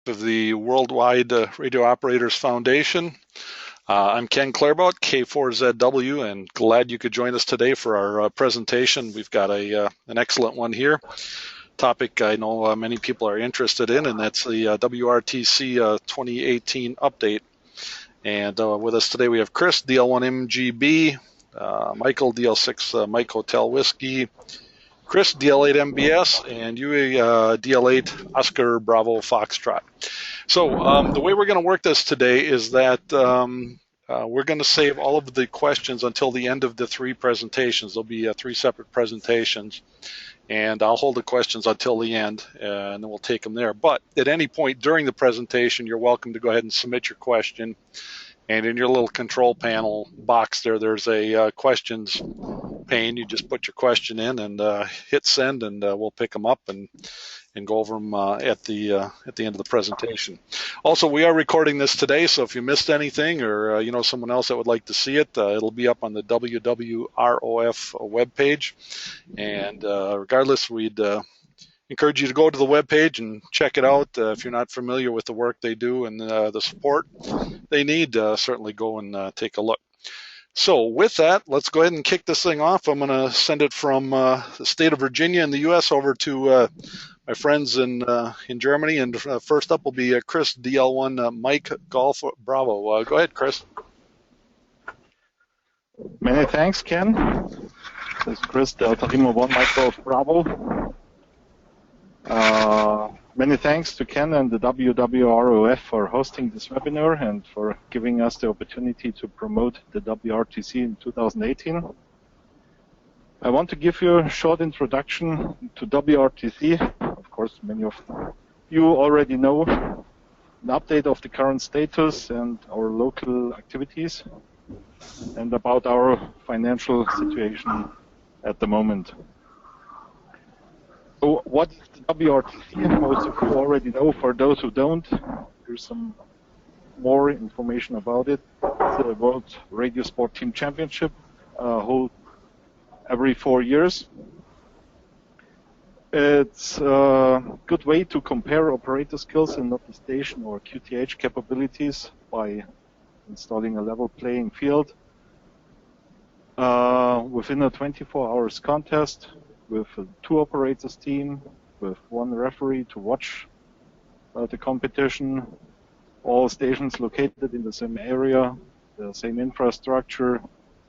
of the Worldwide Radio Operators Foundation. I'm Ken Clairbout, K4ZW, and glad you could join us today for our presentation. We've got an excellent one here. Topic I know many people are interested in, and that's the WRTC 2018 update. And with us today we have Chris, DL1MGB, Michael, DL6 Mike Hotel Whiskey, Chris, DL8MBS, and you, DL8 Oscar Bravo Foxtrot. So the way we're going to work this today is that we're going to save all of the questions until the end of the three presentations. There'll be three separate presentations, and I'll hold the questions until the end, and then we'll take them there. But at any point during the presentation, you're welcome to go ahead and submit your question. And in your little control panel box there, there's a questions pane. You just put your question in and hit send, and we'll pick them up and go over them at the end of the presentation. Also, we are recording this today, so if you missed anything or you know someone else that would like to see it, it'll be up on the WWROF webpage. And regardless, we'd encourage you to go to the webpage and check it out. If you're not familiar with the work they do and the support they need, certainly go and take a look. So with that, let's go ahead and kick this thing off. I'm going to send it from the state of Virginia in the U.S. over to my friends in Germany. And first up will be Chris, DL1 Mike Golf Bravo. Go ahead, Chris. Many thanks, Ken. This is Chris, Delta Lima 1 Mike Golf Bravo. Many thanks to Ken and the WWROF for hosting this webinar and for giving us the opportunity to promote the WRTC in 2018. I want to give you a short introduction to WRTC. Of course, many of you already know an update of the current status and our local activities, and about our financial situation at the moment. So what is the WRTC? Most of you already know. For those who don't, here's some more information about it. It's the World Radio Sport Team Championship, held every 4 years. It's a good way to compare operator skills and not the station or QTH capabilities by installing a level playing field within a 24 hours contest, with a 2 operators team, with 1 referee to watch the competition, all stations located in the same area, the same infrastructure,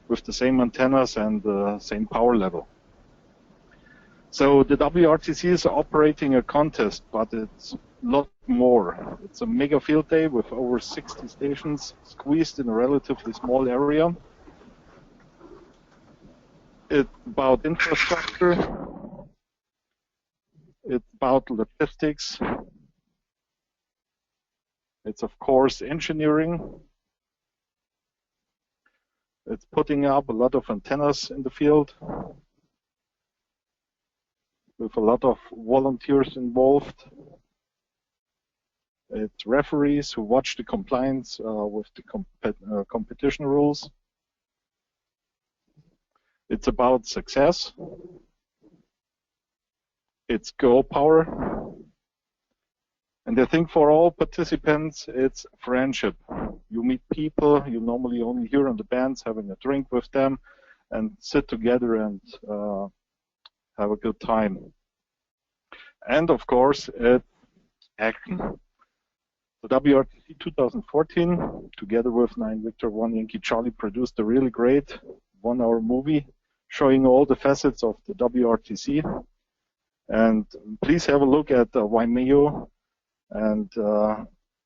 with the same antennas and the same power level. So the WRTC is operating a contest, but it's a lot more. It's a mega field day with over 60 stations squeezed in a relatively small area. It's about infrastructure, it's about logistics, it's of course engineering, it's putting up a lot of antennas in the field, with a lot of volunteers involved. It's referees who watch the compliance with the competition rules. It's about success. It's goal power. And I think for all participants, it's friendship. You meet people you normally only hear on the bands, having a drink with them, and sit together and have a good time. And of course, it's action. The WRTC 2014, together with 9 Victor 1 Yankee Charlie, produced a really great 1-hour movie showing all the facets of the WRTC. And please have a look at Vimeo and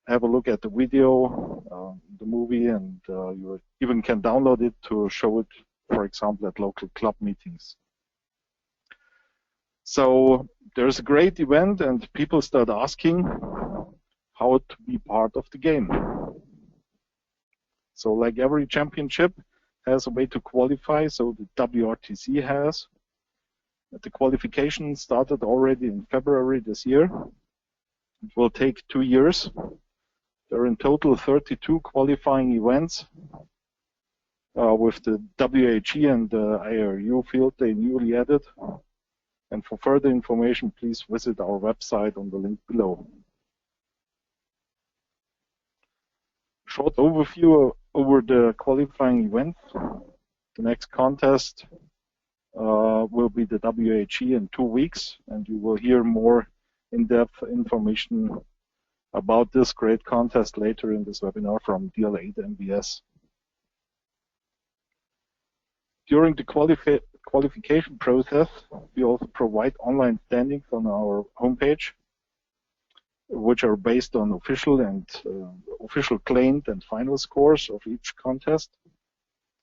have a look at the video, the movie, and you even can download it to show it, for example, at local club meetings. So there's a great event and people start asking how to be part of the game. So like every championship has a way to qualify, so the WRTC has. The qualification started already in February this year. It will take 2 years. There are in total 32 qualifying events with the WHE and the IRU field they newly added. And for further information, please visit our website on the link below. Short overview over the qualifying events. The next contest will be the WHE in 2 weeks, and you will hear more in-depth information about this great contest later in this webinar from DL8MBS. During the qualification process, we also provide online standings on our homepage, which are based on official claimed and final scores of each contest.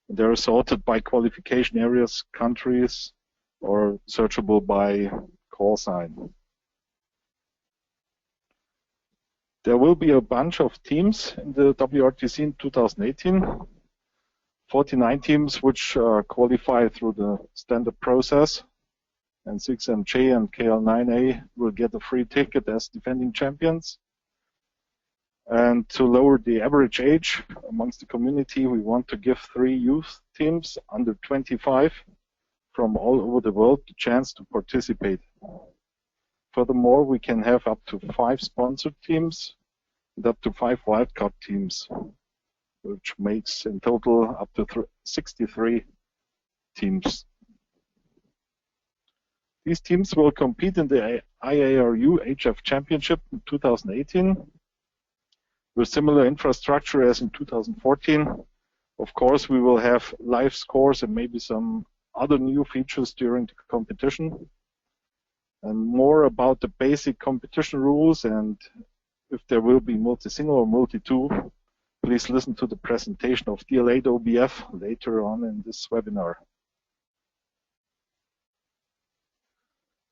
They are sorted by qualification areas, countries, or searchable by call sign. There will be a bunch of teams in the WRTC in 2018. 49 teams which qualify through the standard process, and 6MJ and KL9A will get a free ticket as defending champions. And to lower the average age amongst the community, we want to give 3 youth teams under 25 from all over the world the chance to participate. Furthermore, we can have up to 5 sponsored teams and up to 5 wildcard teams, which makes in total up to 63 teams. These teams will compete in the IARU HF Championship in 2018 with similar infrastructure as in 2014. Of course, we will have live scores and maybe some other new features during the competition. And more about the basic competition rules and if there will be multi-single or multi-tool, please listen to the presentation of DL8OBF later on in this webinar.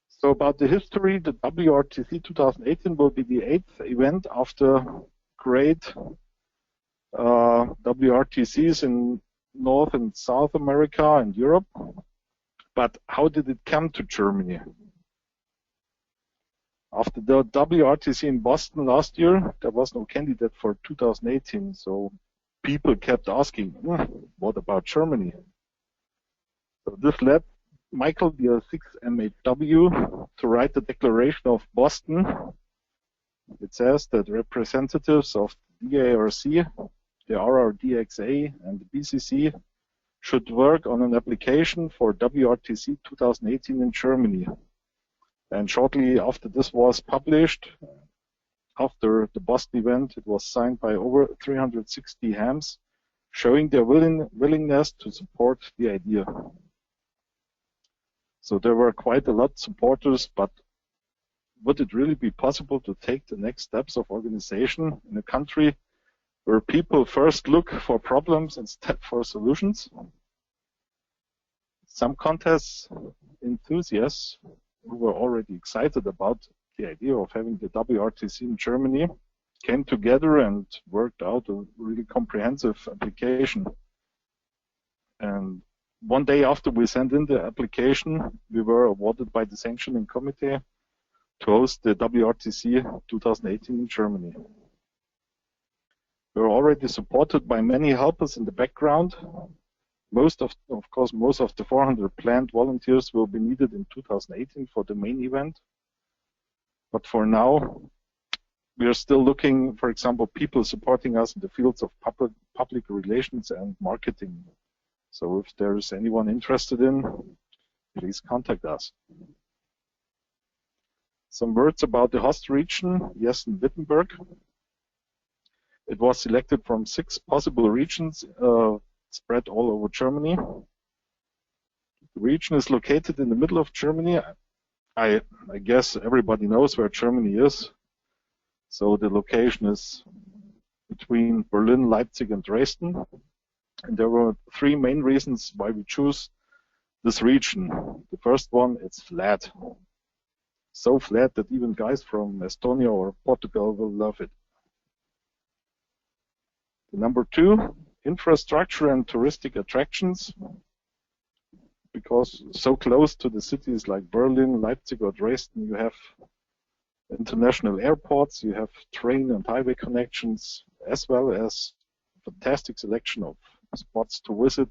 So about the history, the WRTC 2018 will be the 8th event after great WRTCs in North and South America and Europe. But how did it come to Germany? After the WRTC in Boston last year, there was no candidate for 2018, so people kept asking, what about Germany? So this led Michael, the 6MHW, to write the Declaration of Boston. It says that representatives of the DARC, the RRDXA, and the BCC should work on an application for WRTC 2018 in Germany. And shortly after this was published, after the Boston event, it was signed by over 360 hams, showing their willingness to support the idea. So there were quite a lot of supporters, but would it really be possible to take the next steps of organization in a country where people first look for problems instead for solutions? Some contest enthusiasts who were already excited about the idea of having the WRTC in Germany came together and worked out a really comprehensive application. And one day after we sent in the application, we were awarded by the sanctioning committee to host the WRTC 2018 in Germany. We were already supported by many helpers in the background. Of course, most of the 400 planned volunteers will be needed in 2018 for the main event. But for now, we are still looking, for example, people supporting us in the fields of public relations and marketing. So if there is anyone interested in, please contact us. Some words about the host region, Hessen-Wittenberg. It was selected from 6 possible regions spread all over Germany. The region is located in the middle of Germany. I guess everybody knows where Germany is. So the location is between Berlin, Leipzig, and Dresden. And there were 3 main reasons why we choose this region. The first one, it's flat. So flat that even guys from Estonia or Portugal will love it. Number 2, infrastructure and touristic attractions. Because so close to the cities like Berlin, Leipzig, or Dresden, you have international airports, you have train and highway connections, as well as a fantastic selection of spots to visit.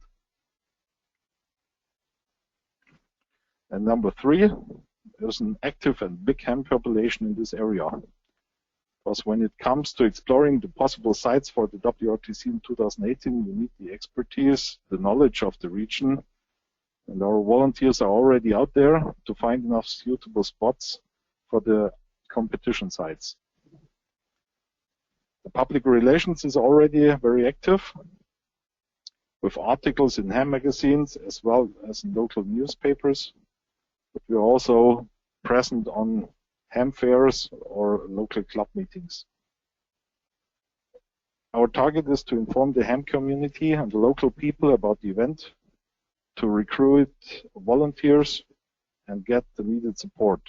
And number 3, there's an active and big ham population in this area. because when it comes to exploring the possible sites for the WRTC in 2018, you need the expertise, the knowledge of the region, and our volunteers are already out there to find enough suitable spots for the competition sites. The public relations is already very active, with articles in ham magazines as well as in local newspapers, but we're also present on ham fairs or local club meetings. Our target is to inform the ham community and the local people about the event, to recruit volunteers and get the needed support.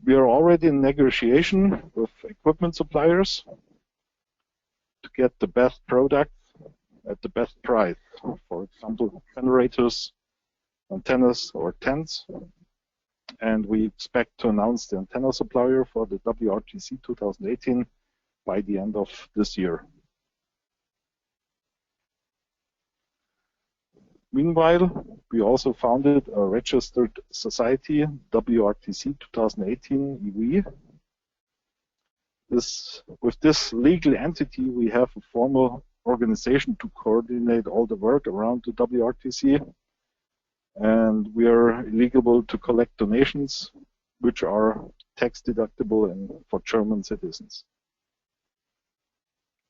We are already in negotiation with equipment suppliers to get the best products at the best price. For example, generators, antennas, or tents. And we expect to announce the antenna supplier for the WRTC 2018 by the end of this year. Meanwhile, we also founded a registered society, WRTC 2018 EV. With this legal entity, we have a formal organization to coordinate all the work around the WRTC, and we are eligible to collect donations, which are tax deductible and for German citizens.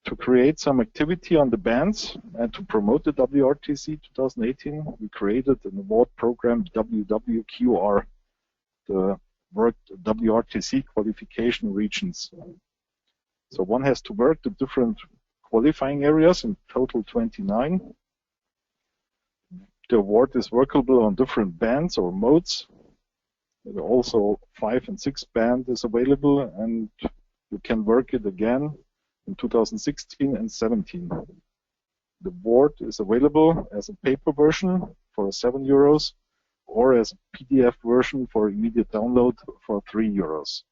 To create some activity on the bands and to promote the WRTC 2018, we created an award program, WWROF, the WRTC qualification regions. So one has to work the different qualifying areas, in total 29. The award is workable on different bands or modes. There are also 5 and 6 band is available, and you can work it again in 2016 and 17. The award is available as a paper version for €7 or as a PDF version for immediate download for €3.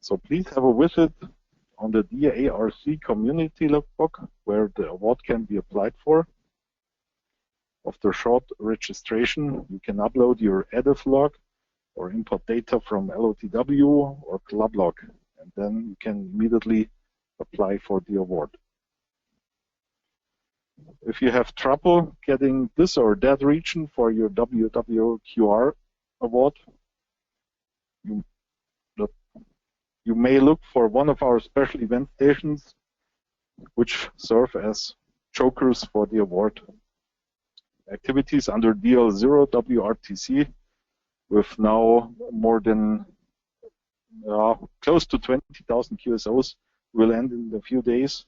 So please have a visit on the DARC community logbook where the award can be applied for. After short registration, you can upload your EDF log or import data from LOTW or club log, and then you can immediately apply for the award. If you have trouble getting this or that region for your WWROF award, you may look for one of our special event stations, which serve as jokers for the award. Activities under DL0 WRTC with now more than close to 20,000 QSOs will end in a few days,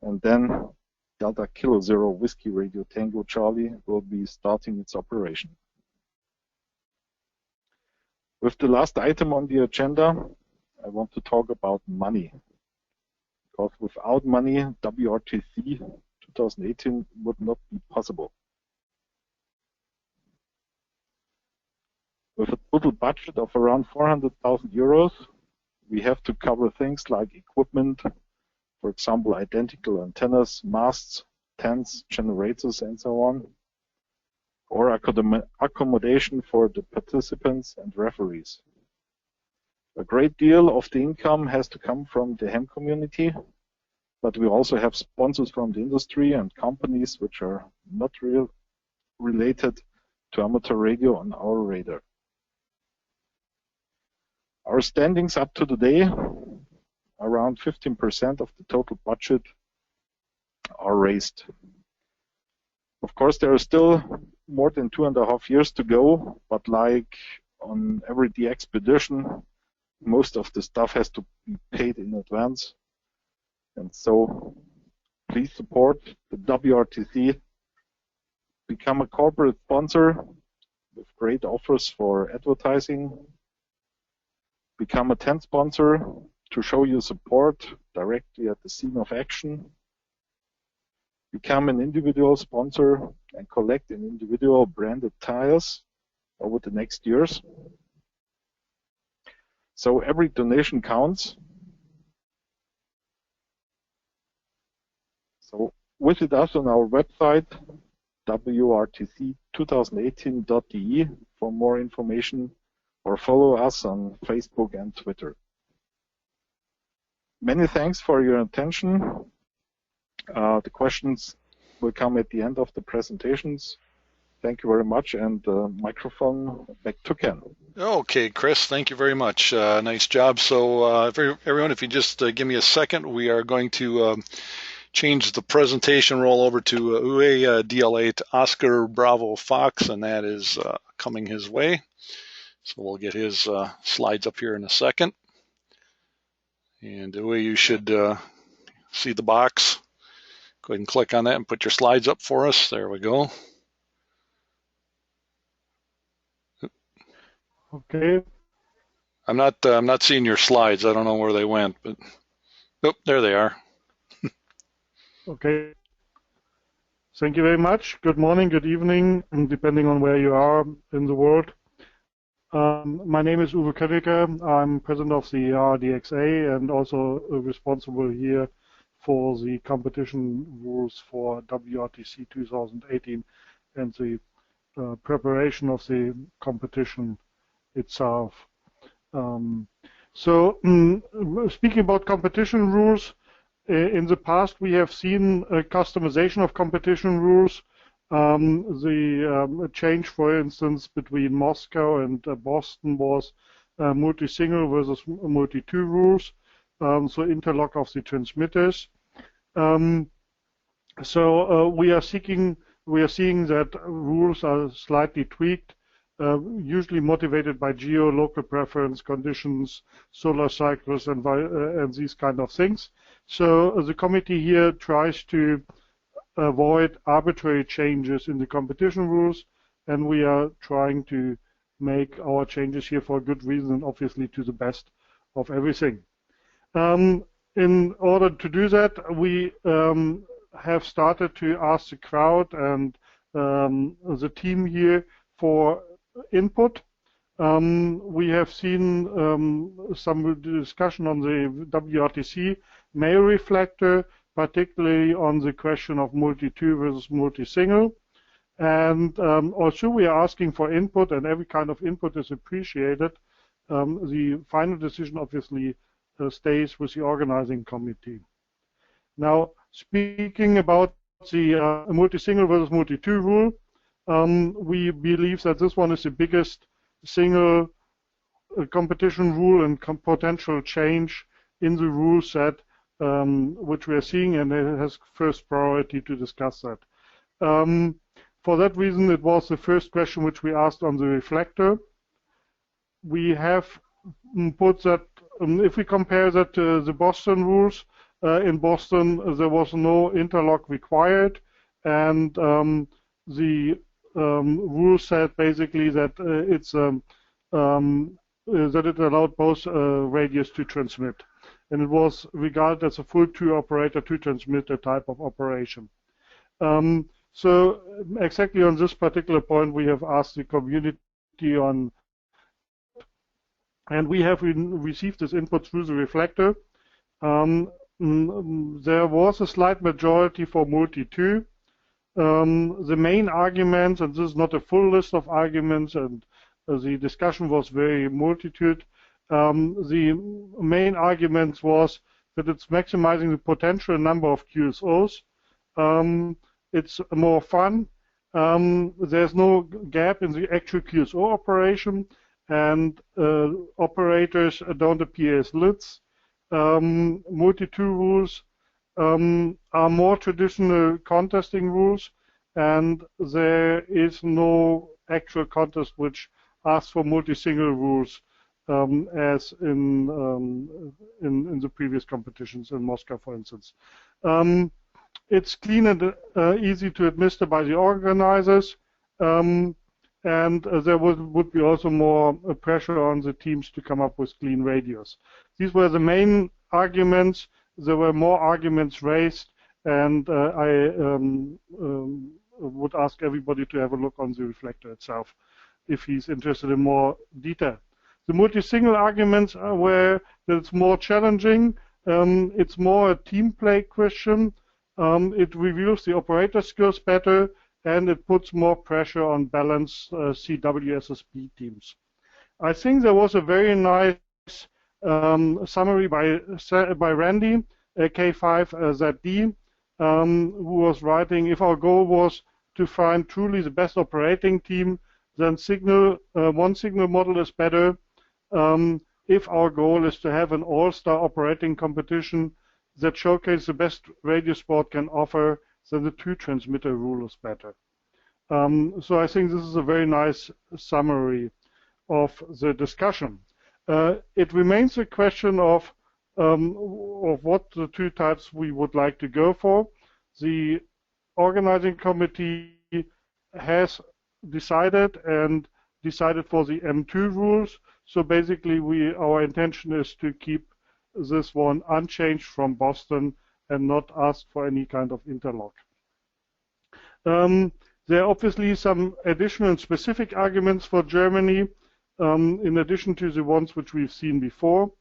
and then Delta Kilo Zero Whiskey Radio Tango Charlie will be starting its operation. With the last item on the agenda, I want to talk about money, because without money, WRTC 2018 would not be possible. With a total budget of around €400,000, we have to cover things like equipment, for example, identical antennas, masts, tents, generators, and so on, or accommodation for the participants and referees. A great deal of the income has to come from the ham community, but we also have sponsors from the industry and companies which are not related to amateur radio on our radar. Our standings up to today, around 15% of the total budget are raised. Of course, there are still more than 2.5 years to go, but like on every expedition, most of the stuff has to be paid in advance. And so please support the WRTC, become a corporate sponsor with great offers for advertising, become a tent sponsor to show your support directly at the scene of action, become an individual sponsor and collect an individual branded tires over the next years. So every donation counts. So visit us on our website, WRTC2018.de, for more information, or follow us on Facebook and Twitter. Many thanks for your attention. The questions will come at the end of the presentations. Thank you very much, and microphone back to Ken. Okay, Chris, thank you very much. Nice job. So everyone, if you just give me a second, we are going to change the presentation roll over to Uwe DL8 Oscar Bravo Fox, and that is coming his way. So we'll get his slides up here in a second. And Uwe, you should see the box. Go ahead and click on that and put your slides up for us. There we go. Okay. I'm not seeing your slides. I don't know where they went, but oh, there they are. Okay. Thank you very much. Good morning, good evening, and depending on where you are in the world. My name is Uwe Könnecke. I'm president of the RDXA and also responsible here for the competition rules for WRTC 2018 and the preparation of the competition itself. Speaking about competition rules, in the past we have seen a customization of competition rules. The change, for instance, between Moscow and Boston was multi-single versus multi-two rules, so interlock of the transmitters. We are seeing that rules are slightly tweaked, usually motivated by geo-local preference conditions, solar cycles, and these kind of things. So the committee here tries to avoid arbitrary changes in the competition rules, and we are trying to make our changes here for a good reason and obviously to the best of everything. In order to do that, we have started to ask the crowd and the team here for input. We have seen some discussion on the WRTC mail reflector, particularly on the question of multi-two versus multi-single. And also we are asking for input, and every kind of input is appreciated. The final decision obviously stays with the organizing committee. Now, speaking about the multi-single versus multi-two rule, we believe that this one is the biggest single competition rule and potential change in the rule set which we are seeing, and it has first priority to discuss that. For that reason, it was the first question which we asked on the reflector. We have put that, if we compare that to the Boston rules, in Boston there was no interlock required, and the rule said basically that that it allowed both radios to transmit, and it was regarded as a full two-operator, two-transmitter type of operation. So exactly on this particular point, we have asked the community on, and we have received this input through the reflector. There was a slight majority for multi-two. The main arguments, and this is not a full list of arguments, and the discussion was very multitude. The main arguments was that it's maximizing the potential number of QSOs. It's more fun. There's no gap in the actual QSO operation, and operators don't appear as lids. Multi-two rules are more traditional contesting rules, and there is no actual contest which asks for multi-single rules as in the previous competitions in Moscow, for instance. It's clean and easy to administer by the organizers, and there would be also more pressure on the teams to come up with clean radios. These were the main arguments. There were more arguments raised, and I would ask everybody to have a look on the reflector itself if he's interested in more detail. The multi-single arguments were that it's more challenging. It's more a team play question. It reveals the operator skills better, and it puts more pressure on balanced CWSSB teams. I think there was a very nice summary by Randy, K5ZD, who was writing, if our goal was to find truly the best operating team, then one signal model is better. If our goal is to have an all-star operating competition that showcases the best radio sport can offer, then the two-transmitter rule is better. So I think this is a very nice summary of the discussion. It remains a question of what the two types we would like to go for. The organizing committee has decided for the M2 rules. So basically, our intention is to keep this one unchanged from Boston and not ask for any kind of interlock. There are obviously some additional and specific arguments for Germany, in addition to the ones which we've seen before.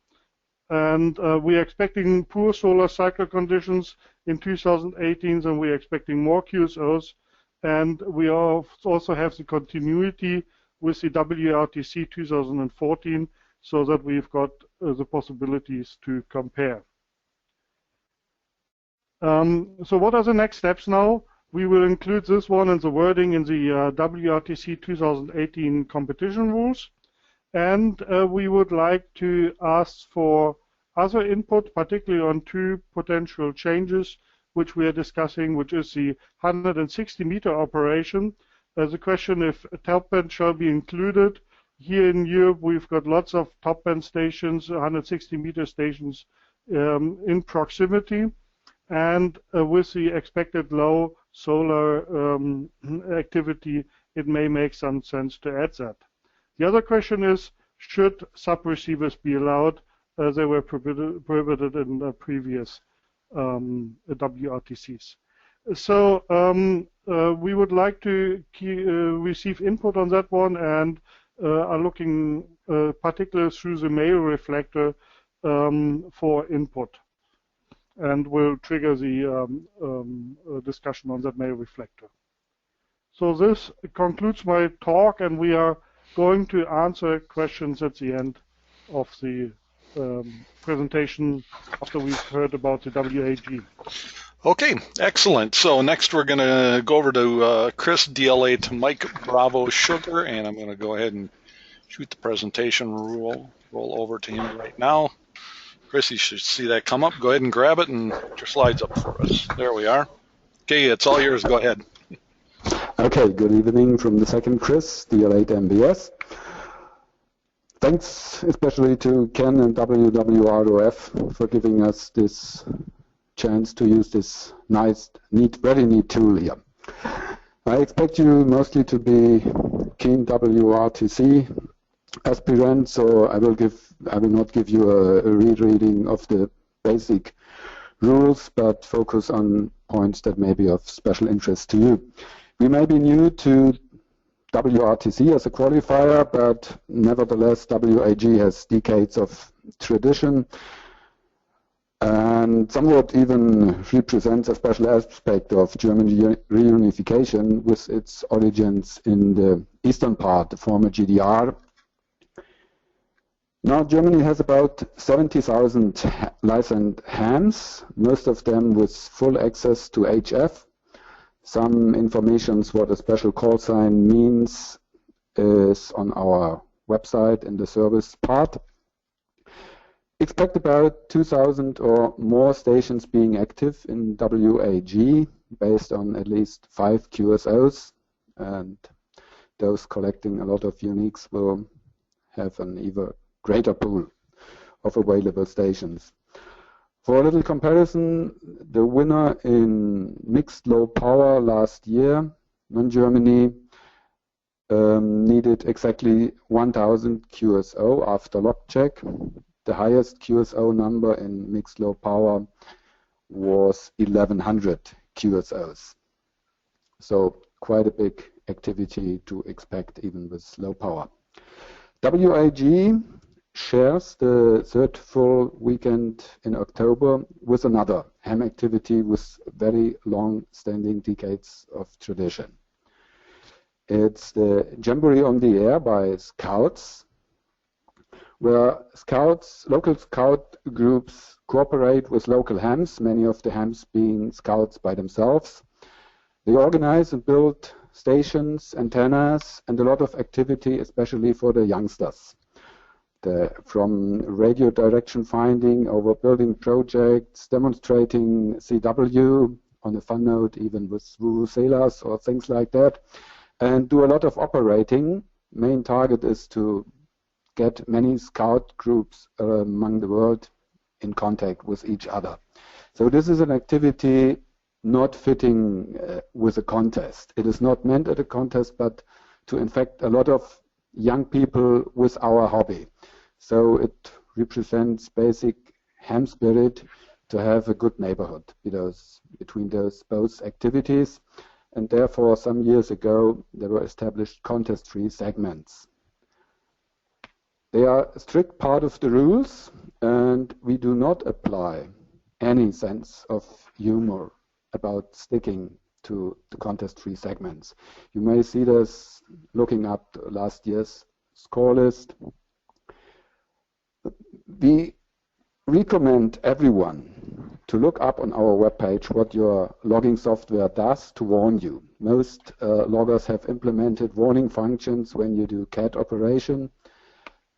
And we are expecting poor solar cycle conditions in 2018, and we are expecting more QSOs. And we also have the continuity with the WRTC 2014, so that we've got the possibilities to compare. So what are the next steps now? We will include this one and the wording in the WRTC 2018 competition rules. And we would like to ask for other input, particularly on two potential changes which we are discussing, which is the 160-meter operation. The question if a top band shall be included. Here in Europe, we've got lots of top band stations, 160-meter stations in proximity. And with the expected low solar activity, it may make some sense to add that. The other question is, should sub-receivers be allowed? They were prohibited in the previous WRTCs. So we would like to receive input on that one, and are looking particularly through the mail reflector for input. And we'll trigger the discussion on that mail reflector. So this concludes my talk, and we are going to answer questions at the end of the presentation after we've heard about the WAG. Okay, excellent. So next we're going to go over to Chris, DL8 Mike Bravo Sugar, and I'm going to go ahead and shoot the presentation roll over to him right now. Chris, you should see that come up. Go ahead and grab it and put your slides up for us. There we are. Okay, it's all yours. Go ahead. Okay, good evening from the second Chris, DL8MBS. Thanks especially to Ken and WWROF for giving us this chance to use this nice, very neat tool here. I expect you mostly to be keen WRTC aspirants, so I will not give you a rereading of the basic rules, but focus on points that may be of special interest to you. We may be new to WRTC as a qualifier, but nevertheless WAG has decades of tradition and somewhat even represents a special aspect of German reunification with its origins in the eastern part, the former GDR. Now Germany has about 70,000 licensed hams, most of them with full access to HF. Some information what a special call sign means is on our website in the service part. Expect about 2,000 or more stations being active in WAG based on at least 5 QSOs, and those collecting a lot of uniques will have an even greater pool of available stations. For a little comparison, the winner in mixed low power last year, non-Germany, needed exactly 1,000 QSO after log check. The highest QSO number in mixed low power was 1,100 QSOs. So quite a big activity to expect even with low power. WAG shares the third full weekend in October with another ham activity with very long-standing decades of tradition. It's the Jamboree on the Air by Scouts, where scouts, local scout groups cooperate with local hams, many of the hams being scouts by themselves. They organize and build stations, antennas, and a lot of activity, especially for the youngsters. From radio direction finding over building projects, demonstrating CW on a fun note, even with vuvuzelas or things like that, and do a lot of operating. Main target is to get many scout groups among the world in contact with each other. So this is an activity not fitting with a contest. It is not meant at a contest, but to infect a lot of young people with our hobby. So it represents basic ham spirit to have a good neighborhood between those both activities. And therefore, some years ago, there were established contest-free segments. They are a strict part of the rules, and we do not apply any sense of humor about sticking to the contest-free segments. You may see this looking up last year's score list. We recommend everyone to look up on our webpage what your logging software does to warn you. Most loggers have implemented warning functions when you do CAT operation,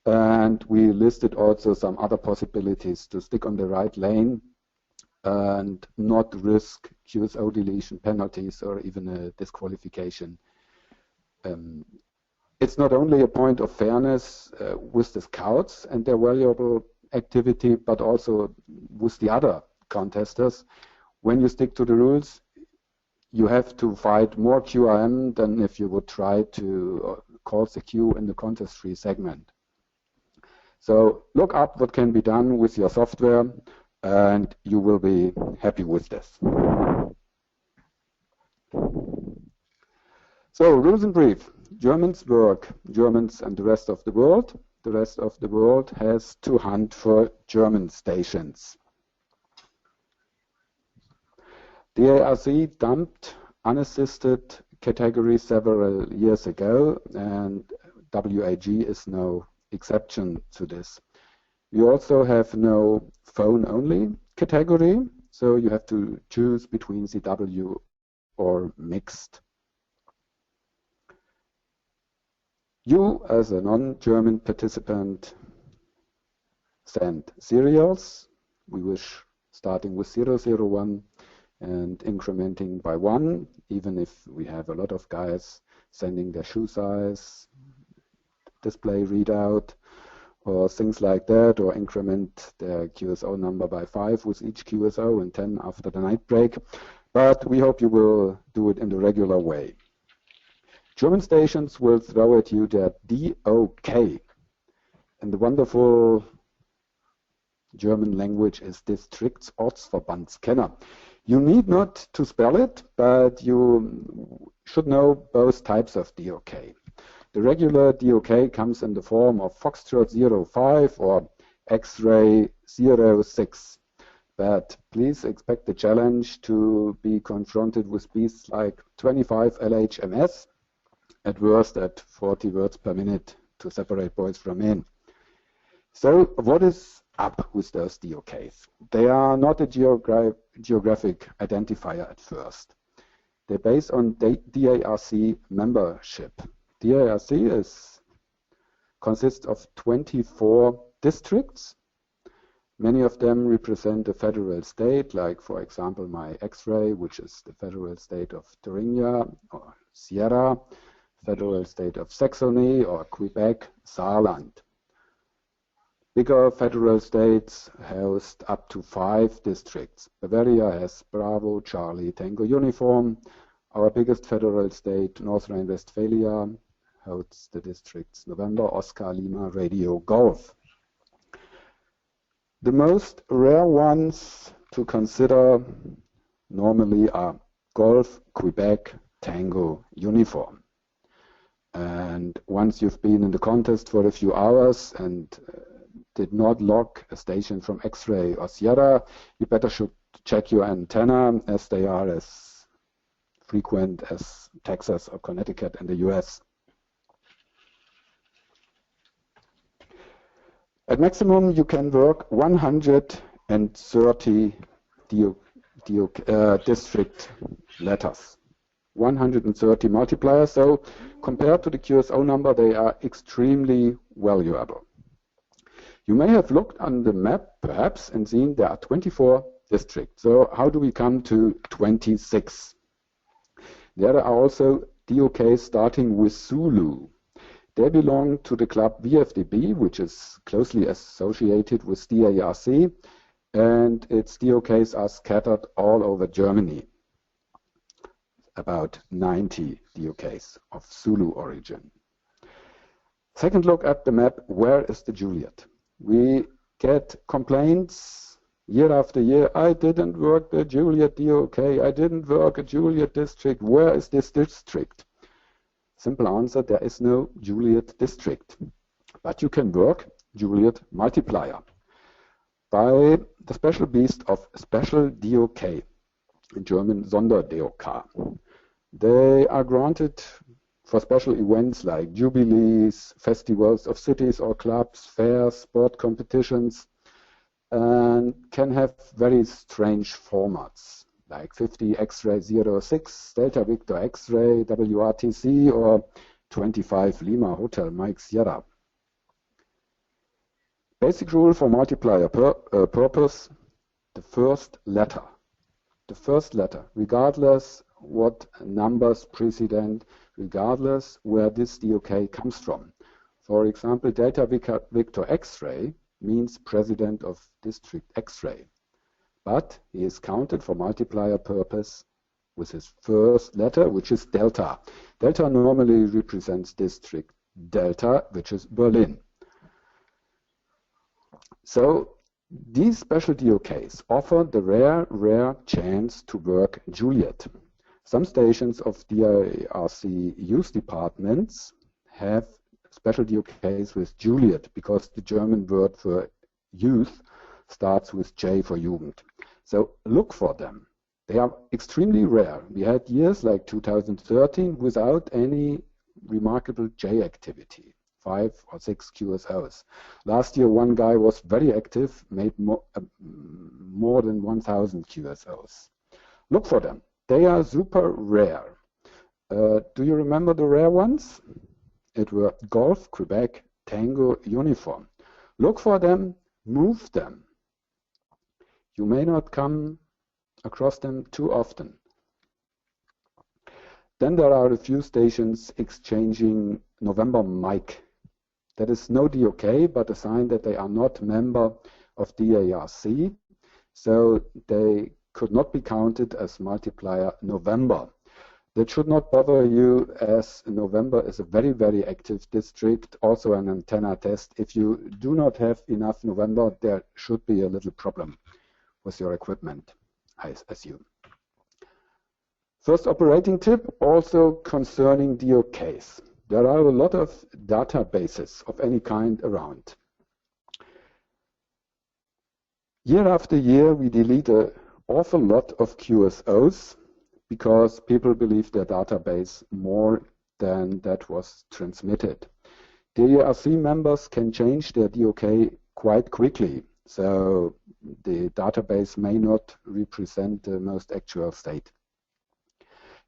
and we listed also some other possibilities to stick on the right lane and not risk QSO deletion penalties or even a disqualification. It's not only a point of fairness with the scouts and their valuable activity, but also with the other contesters. When you stick to the rules, you have to fight more QRM than if you would try to call the queue in the contest-free segment. So look up what can be done with your software, and you will be happy with this. So, rules in brief. Germans work, Germans and the rest of the world. The rest of the world has to hunt for German stations. The ARC dumped unassisted category several years ago, and WAG is no exception to this. We also have no phone-only category, so you have to choose between CW or mixed. You, as a non-German participant, send serials. We wish starting with 001 and incrementing by 1, even if we have a lot of guys sending their shoe size, display readout, or things like that, or increment their QSO number by 5 with each QSO and 10 after the night break. But we hope you will do it in the regular way. German stations will throw at you their DOK, and the wonderful German language is Distriktsortsverbandskenner. You need not to spell it, but you should know both types of DOK. The regular DOK comes in the form of Foxtrot 05 or X-ray 06. But please expect the challenge to be confronted with beasts like 25 LHMS, at worst at 40 words per minute to separate boys from men. So what is up with those DOKs? They are not a geographic identifier at first. They're based on DARC membership. DARC consists of 24 districts. Many of them represent a federal state, like, for example, my X-ray, which is the federal state of Thuringia, or Sierra, federal state of Saxony, or Quebec, Saarland. Bigger federal states host up to 5 districts. Bavaria has Bravo, Charlie, Tango Uniform. Our biggest federal state, North Rhine-Westphalia, hosts the districts November, Oscar, Lima, Radio, Golf. The most rare ones to consider normally are Golf, Quebec, Tango, Uniform. And once you've been in the contest for a few hours and did not log a station from X-ray or Sierra, you better should check your antenna, as they are as frequent as Texas or Connecticut in the US. At maximum, you can work 130 district letters. 130 multipliers, so compared to the QSO number, they are extremely valuable. You may have looked on the map, perhaps, and seen there are 24 districts. So how do we come to 26? There are also DOKs starting with Zulu. They belong to the club VFDB, which is closely associated with DARC, and its DOKs are scattered all over Germany. About 90 DOKs of Zulu origin. Second look at the map, where is the Juliet? We get complaints year after year, I didn't work the Juliet DOK, I didn't work a Juliet district, where is this district? Simple answer, there is no Juliet district. But you can work Juliet multiplier by the special beast of special DOK, in German Sonderdok. They are granted for special events like jubilees, festivals of cities or clubs, fairs, sport competitions, and can have very strange formats like 50 X-ray 06, Delta Victor X-ray, WRTC, or 25 Lima Hotel Mike Sierra. Basic rule for multiplier purpose, the first letter, regardless what numbers precedent, regardless where this DOK comes from. For example, Delta Victor X-ray means president of district X-ray, but he is counted for multiplier purpose with his first letter, which is delta. Delta normally represents district Delta, which is Berlin. So these special DOKs offer the rare chance to work Juliet. Some stations of DARC youth departments have special DOKs with Juliet because the German word for youth starts with J for Jugend. So look for them. They are extremely rare. We had years like 2013 without any remarkable J activity, 5 or 6 QSOs. Last year one guy was very active, made more than 1,000 QSOs. Look for them. They are super rare. Do you remember the rare ones? It were Golf, Quebec, Tango, Uniform. Look for them, move them. You may not come across them too often. Then there are a few stations exchanging November Mike. That is no DOK, but a sign that they are not member of DARC, so they could not be counted as multiplier November. That should not bother you, as November is a very, very active district, also an antenna test. If you do not have enough November, there should be a little problem with your equipment, I assume. First operating tip, also concerning DOKs. There are a lot of databases of any kind around. Year after year, we delete an awful lot of QSOs because people believe their database more than that was transmitted. DARC members can change their DOK quite quickly, so the database may not represent the most actual state.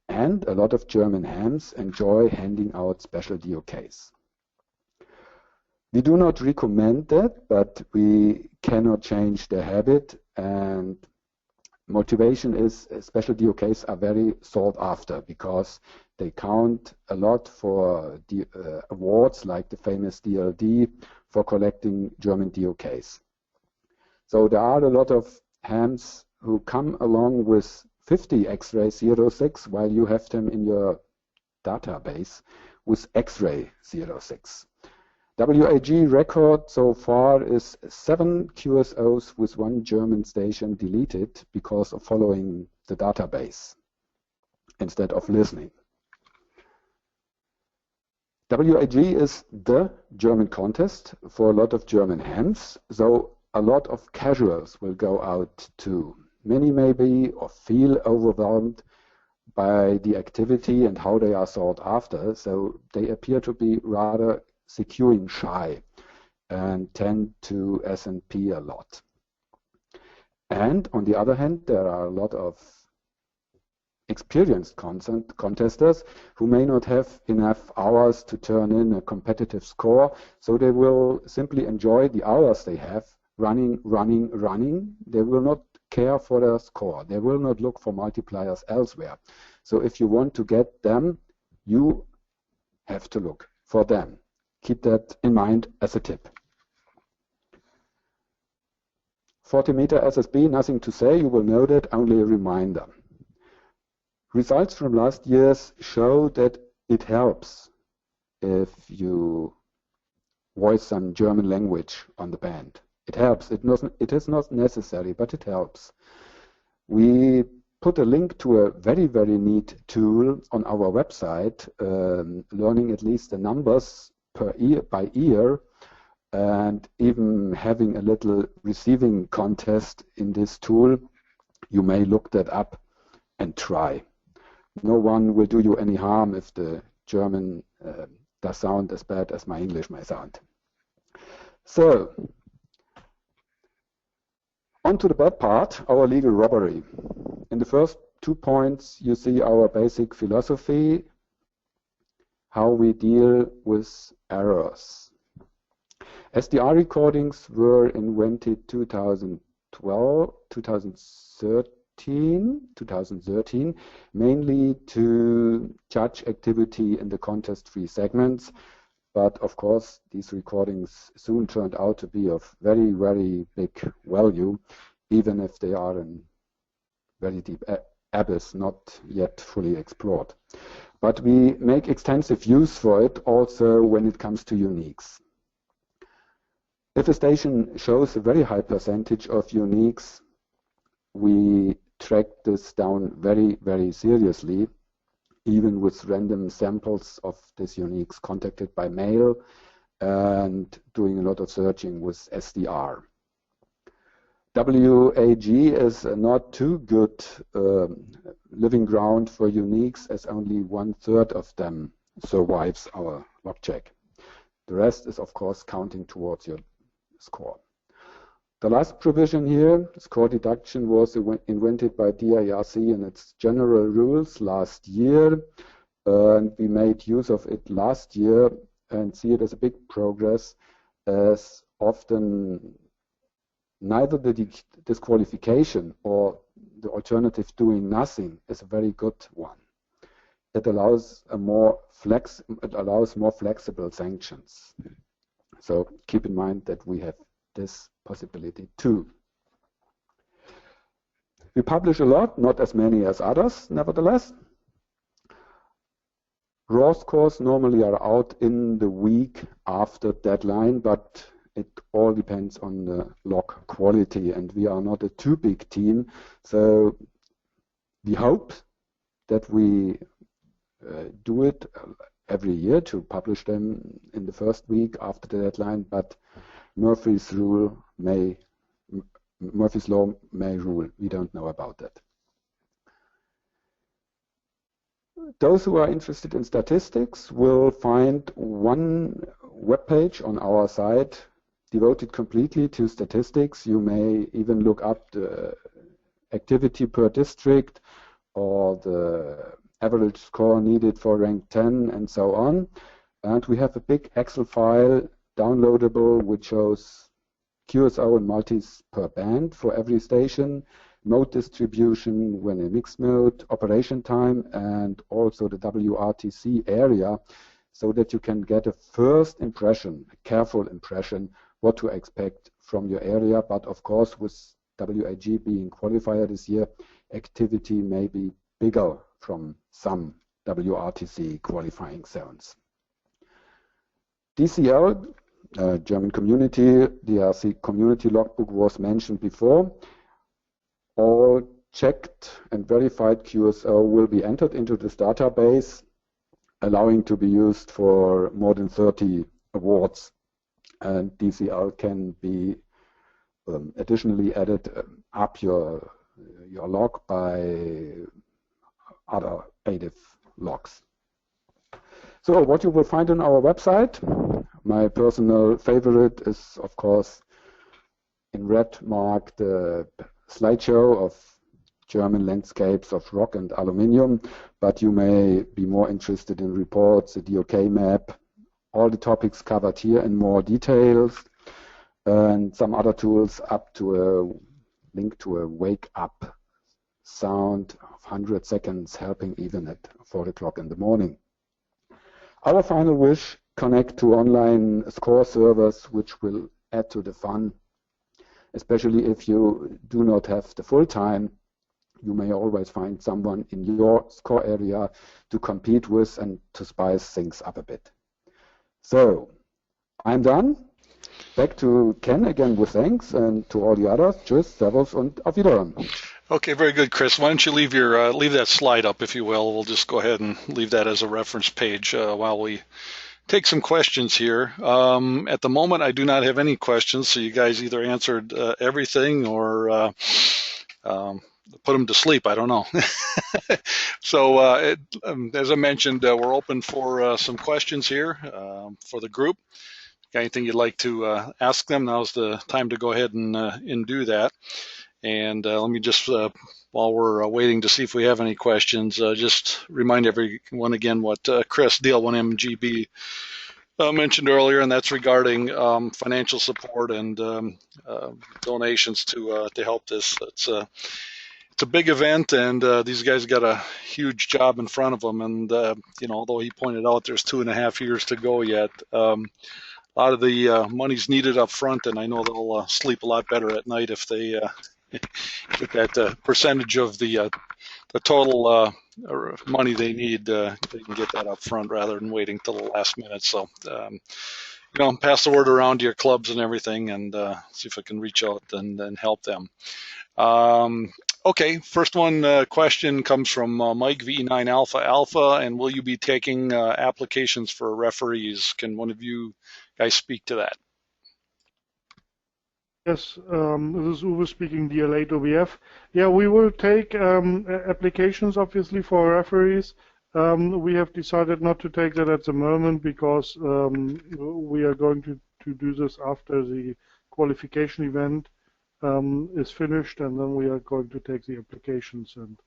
And a lot of German hams enjoy handing out special DOKs. We do not recommend that, but we cannot change the habit, and motivation is special DOKs are very sought after because they count a lot for the awards like the famous DLD for collecting German DOKs. So there are a lot of hams who come along with 50 X-ray 06 while you have them in your database with X-ray 06. WAG record so far is 7 QSOs with 1 German station deleted because of following the database instead of listening. WAG is the German contest for a lot of German hams, so a lot of casuals will go out too. Many may be or feel overwhelmed by the activity and how they are sought after. So they appear to be rather securing shy and tend to S&P a lot. And on the other hand, there are a lot of experienced contesters who may not have enough hours to turn in a competitive score, so they will simply enjoy the hours they have running. They will not care for their score. They will not look for multipliers elsewhere. So if you want to get them, you have to look for them. Keep that in mind as a tip. 40-meter SSB, nothing to say. You will know that, only a reminder. Results from last year's show that it helps if you voice some German language on the band. It helps. It is not necessary, but it helps. We put a link to a very, very neat tool on our website, learning at least the numbers by ear, and even having a little receiving contest in this tool. You may look that up and try. No one will do you any harm if the German does sound as bad as my English may sound. So, on to the bad part, our legal robbery. In the first 2 points, you see our basic philosophy, how we deal with errors. SDR recordings were invented 2013, mainly to judge activity in the contest-free segments. But of course, these recordings soon turned out to be of very, very big value, even if they are in very deep abyss, not yet fully explored. But we make extensive use for it also when it comes to uniques. If a station shows a very high percentage of uniques, we track this down very, very seriously, even with random samples of these uniques contacted by mail and doing a lot of searching with SDR. WAG is not too good living ground for uniques, as only 1/3 of them survives our log check. The rest is, of course, counting towards your score. The last provision here, score deduction, was invented by DIRC in its general rules last year, and we made use of it last year and see it as a big progress, as often neither the disqualification or the alternative doing nothing is a very good one. It allows more flexible sanctions. So keep in mind that we have this possibility too. We publish a lot, not as many as others, nevertheless. Raw scores normally are out in the week after deadline, but it all depends on the log quality, and we are not a too big team, so we hope that we do it every year to publish them in the first week after the deadline, but Murphy's law may rule. We don't know about that. Those who are interested in statistics will find one webpage on our site devoted completely to statistics. You may even look up the activity per district or the average score needed for rank 10 and so on. And we have a big Excel file downloadable which shows QSO and multis per band for every station, mode distribution when in mixed mode, operation time, and also the WRTC area, so that you can get a first impression, a careful impression, what to expect from your area. But of course, with WAG being qualifier this year, activity may be bigger from some WRTC qualifying zones. DCL, German community, DRC community logbook was mentioned before. All checked and verified QSO will be entered into this database, allowing to be used for more than 30 awards. And DCL can be additionally added up your log by other ADIF logs. So what you will find on our website, my personal favorite is, of course, in red marked the slideshow of German landscapes of rock and aluminium, but you may be more interested in reports, the DOK map, all the topics covered here in more details, and some other tools up to a link to a wake up sound of 100 seconds, helping even at 4 o'clock in the morning. Our final wish, connect to online score servers, which will add to the fun, especially if you do not have the full time. You may always find someone in your score area to compete with and to spice things up a bit. So, I'm done. Back to Ken again with thanks, and to all the others, tschüss, servus und auf Wiederhören. Okay, very good, Chris. Why don't you leave your leave that slide up, if you will. We'll just go ahead and leave that as a reference page while we take some questions here. At the moment, I do not have any questions, so you guys either answered everything or put them to sleep. I don't know. So as I mentioned, we're open for some questions here for the group. Got anything you'd like to ask them? Now's the time to go ahead and do that. And let me just, while we're waiting to see if we have any questions, just remind everyone again what Chris, DL1MGB, mentioned earlier, and that's regarding financial support and donations to help this. It's a big event, and these guys got a huge job in front of them. And although he pointed out there's 2.5 years to go yet, a lot of the money's needed up front, and I know they'll sleep a lot better at night if they get that percentage of the total money they need. They can get that up front rather than waiting till the last minute. So, pass the word around to your clubs and everything, and see if I can reach out and help them. Okay, first question comes from Mike V9 Alpha Alpha, and will you be taking applications for referees? Can one of you guys speak to that? Yes, this is Uwe speaking, DL8OBF. Yeah, we will take applications, obviously, for referees. We have decided not to take that at the moment because we are going to do this after the qualification event is finished, and then we are going to take the applications and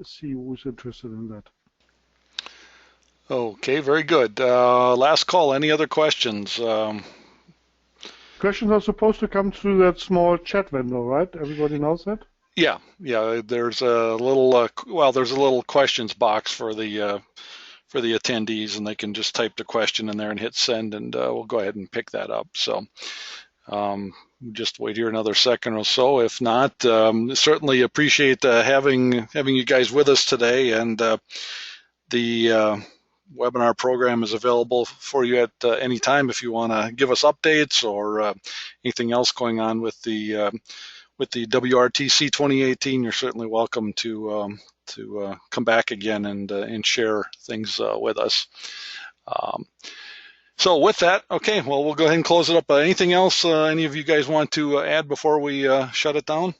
see who's interested in that. Okay, very good. Last call. Any other questions? Questions are supposed to come through that small chat window, right? Everybody knows that? Yeah. There's a little questions box for the attendees, and they can just type the question in there and hit send, and we'll go ahead and pick that up. So just wait here another second or so. If not, certainly appreciate having you guys with us today, and the webinar program is available for you at any time if you want to give us updates or anything else going on with the WRTC 2018. You're certainly welcome to come back again and share things with us. So with that, okay, well, we'll go ahead and close it up. Anything else any of you guys want to add before we shut it down?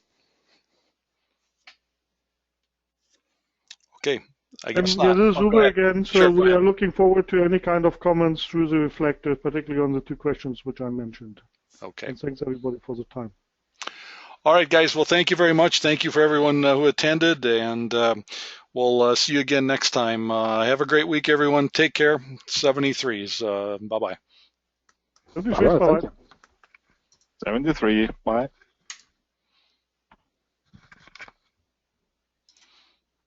Okay. I guess not. This is Uwe again, so sure, we are looking forward to any kind of comments through the reflector, particularly on the 2 questions which I mentioned. Okay. And thanks everybody for the time. All right, guys. Well, thank you very much. Thank you for everyone who attended, and we'll see you again next time. Have a great week, everyone. Take care. 73s. Bye-bye. 73, bye. 73, bye.